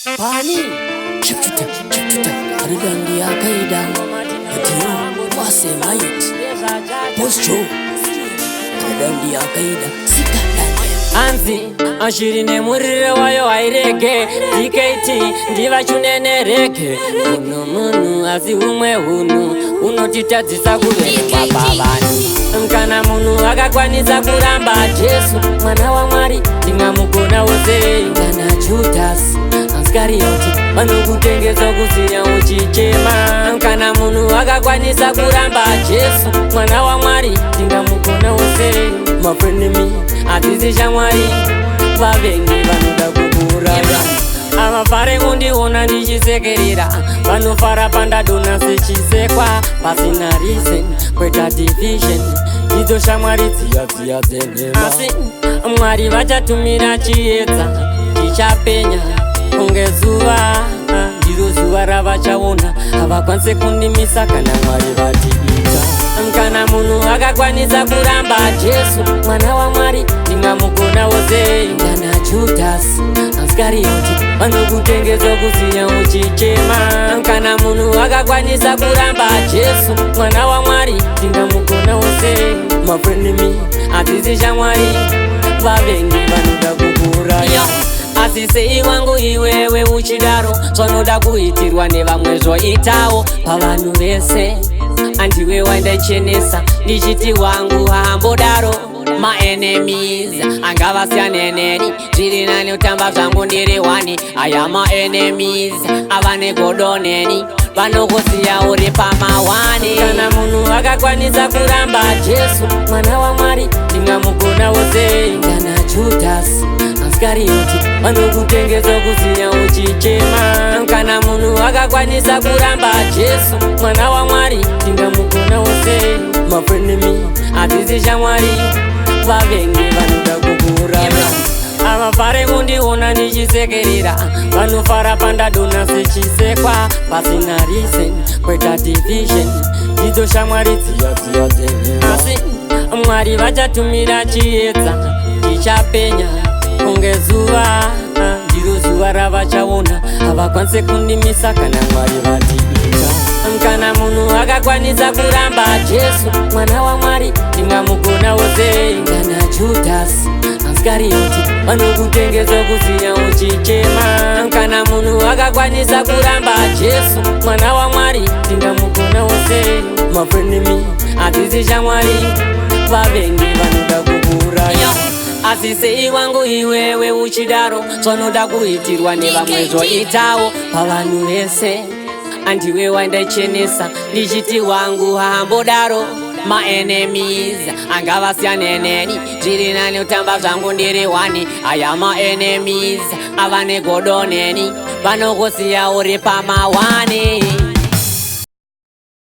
Pani Chipchuta Adandi Akaida Atiro Wase Mayit Postro Adandi Akaida Sika Anzi Ashirine Murire Wayo Aireke DKT Diva Chunene Reke Munu Azi Umwe Uno Titazisa Kure Bababani Mkana munu akakwanisa kuramba Jesu mwana wa Mwari tingamukona wose Ngana Judas Anskariyoti vanokutengesa kusiya uchichema Mkana munu akakwanisa kuramba Jesu mwana wa Mwari tingamukona wose Mafrenemi atizisha Mwari vavengi vanoda kukuramba Avafare kundiona ndichisekerera vanofara pandadona sechisekwa pasina reason kweta division idzo shamwari dziya dzenema asi Mwari vachatumira chiedza chichapenya kunge zuva ndiro zuva ravachaona havakwanise kundimisa kana Mwari vatiita Kana munhu akakwanisa kuramba Jesu mwana wa Mwari ndingamukona wose Ngana Judas Anskariyoti vanokutengesa kusiya uchichema Kana munhu akakwanisa kuramba Jesu mwana wa Mwari ndingamukona wose Mafrenemi atizisha Mwari vavengi vanoda kukuraya Asi sei wangu iwewe uchidaro Zvonoda kuitirwa nevamwe zvoitawo pavanhu vese Andiwe waindachenesa ndichiti wangu hambodaro My enemies angavasiyane neni zviri nani utamba zvangu ndiri wani Aya my enemies avane godo neni vanokusiya uri pamawani Kana munhu akakwanisa kuramba Jesu mwana wa Mwari ndingamukona wose Ngana Judas Anskariyoti vanokutengesa kusiya uchichema Kana munhu akakwanisa kuramba Jesu mwana wa Mwari ndingamukona wose Mafrenemi atizisha Mwari vavengi vanoda kukuramba Avafare kundiona ndichisekerera vanofara pandadona sechisekwa pasina reason kweta division idzo shamwari dziya dzenema asi Mwari vachatumira chiedza chichapenya kunge zuva ndiro zuva ravachaona havakwanise kundimisa kana Mwari vatiita Kana munhu akakwanisa kuramba Jesu mwana wa Mwari ndingamukona wose Ngana Judas Anskariyoti vanokutengesa kusiya uchichema Kana munhu akakwanisa kuramba Jesu mwana wa Mwari ndingamukona wose Mafrenemi atizisha Mwari vavengi vanoda kukuraya Asi sei wangu iwewe uchidaro Zvonoda kuitirwa nevamwe zvoitawo pavanhu vese Andiwe waindachenesa ndichiti wangu hambodaro My enemies angavasiyane neni zviri nani utamba zvangu ndiri wani Aya my enemies avane godo neni vanokusiya uri pamawani